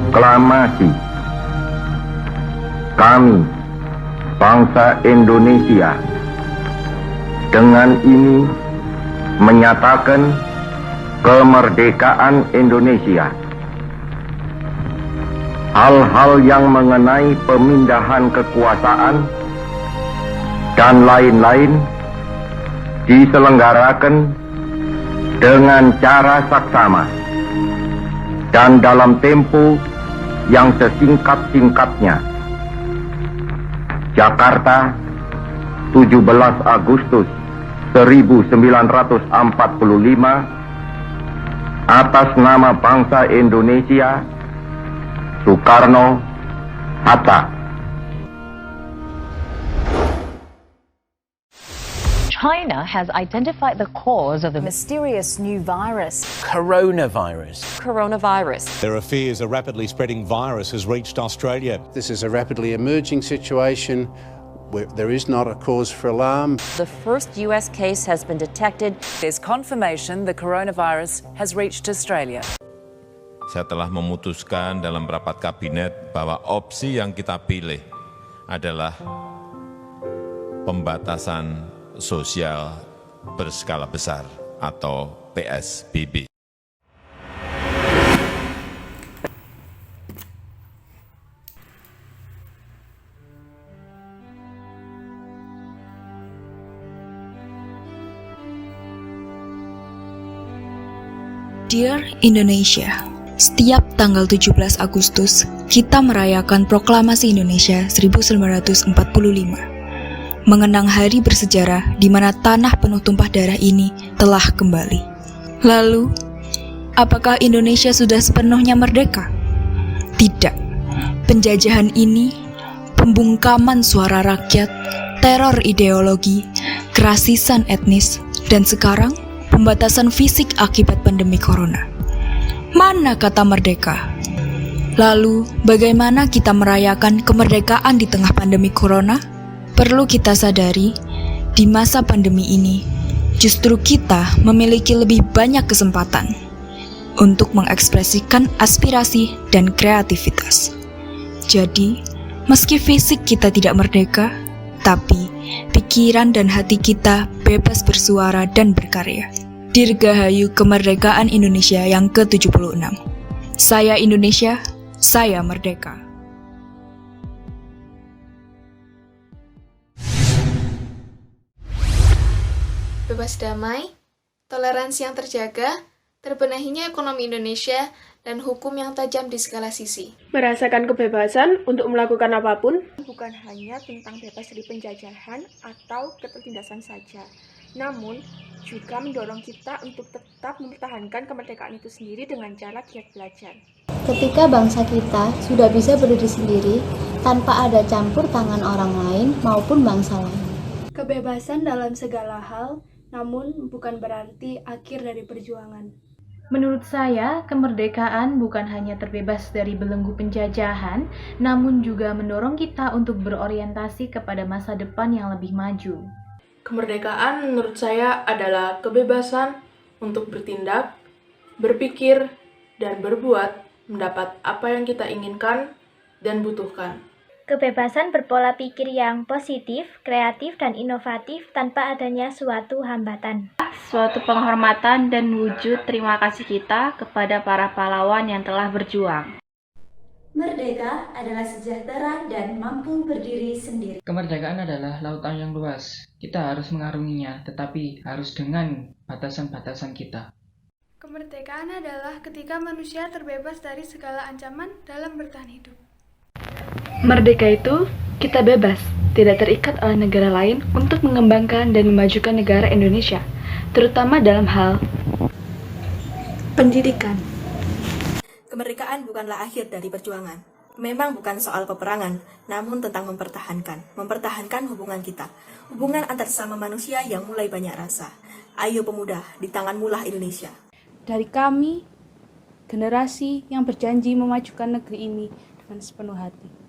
Proklamasi. Kami, bangsa Indonesia, dengan ini menyatakan kemerdekaan Indonesia. Hal-hal yang mengenai pemindahan kekuasaan dan lain-lain diselenggarakan dengan cara saksama dan dalam tempo yang sesingkat-singkatnya. Jakarta, 17 Agustus 1945, atas nama bangsa Indonesia, Soekarno Hatta. China has identified the cause of the mysterious new virus. Coronavirus. There are fears a rapidly spreading virus has reached Australia. This is a rapidly emerging situation where there is not a cause for alarm. The first US case has been detected. There's confirmation the coronavirus has reached Australia. Saya telah memutuskan dalam rapat kabinet bahwa opsi yang kita pilih adalah pembatasan sosial berskala besar atau PSBB. Dear Indonesia, setiap tanggal 17 Agustus, kita merayakan Proklamasi Indonesia 1945. Mengenang hari bersejarah di mana tanah penuh tumpah darah ini telah kembali. Lalu, apakah Indonesia sudah sepenuhnya merdeka? Tidak. Penjajahan ini, pembungkaman suara rakyat, teror ideologi, kerasisan etnis, dan sekarang pembatasan fisik akibat pandemi corona. Mana kata merdeka? Lalu, bagaimana kita merayakan kemerdekaan di tengah pandemi corona? Perlu kita sadari, di masa pandemi ini, justru kita memiliki lebih banyak kesempatan untuk mengekspresikan aspirasi dan kreativitas. Jadi, meski fisik kita tidak merdeka, tapi pikiran dan hati kita bebas bersuara dan berkarya. Dirgahayu kemerdekaan Indonesia yang ke-76. Saya Indonesia, saya merdeka. Bebas damai, toleransi yang terjaga, terbenahinya ekonomi Indonesia, dan hukum yang tajam di segala sisi. Merasakan kebebasan untuk melakukan apapun bukan hanya tentang bebas dari penjajahan atau ketertindasan saja, namun juga mendorong kita untuk tetap mempertahankan kemerdekaan itu sendiri dengan cara giat belajar. Ketika bangsa kita sudah bisa berdiri sendiri tanpa ada campur tangan orang lain maupun bangsa lain. Kebebasan dalam segala hal, namun bukan berarti akhir dari perjuangan. Menurut saya, kemerdekaan bukan hanya terbebas dari belenggu penjajahan, namun juga mendorong kita untuk berorientasi kepada masa depan yang lebih maju. Kemerdekaan menurut saya adalah kebebasan untuk bertindak, berpikir, dan berbuat mendapat apa yang kita inginkan dan butuhkan. Kebebasan berpola pikir yang positif, kreatif, dan inovatif tanpa adanya suatu hambatan. Suatu penghormatan dan wujud terima kasih kita kepada para pahlawan yang telah berjuang. Merdeka adalah sejahtera dan mampu berdiri sendiri. Kemerdekaan adalah lautan yang luas. Kita harus mengarunginya, tetapi harus dengan batasan-batasan kita. Kemerdekaan adalah ketika manusia terbebas dari segala ancaman dalam bertahan hidup. Merdeka itu, kita bebas, tidak terikat oleh negara lain untuk mengembangkan dan memajukan negara Indonesia, terutama dalam hal pendidikan. Kemerdekaan bukanlah akhir dari perjuangan. Memang bukan soal peperangan, namun tentang mempertahankan hubungan kita. Hubungan antar sesama manusia yang mulai banyak rasa. Ayo pemuda, di tanganmulah Indonesia. Dari kami, generasi yang berjanji memajukan negeri ini dengan sepenuh hati.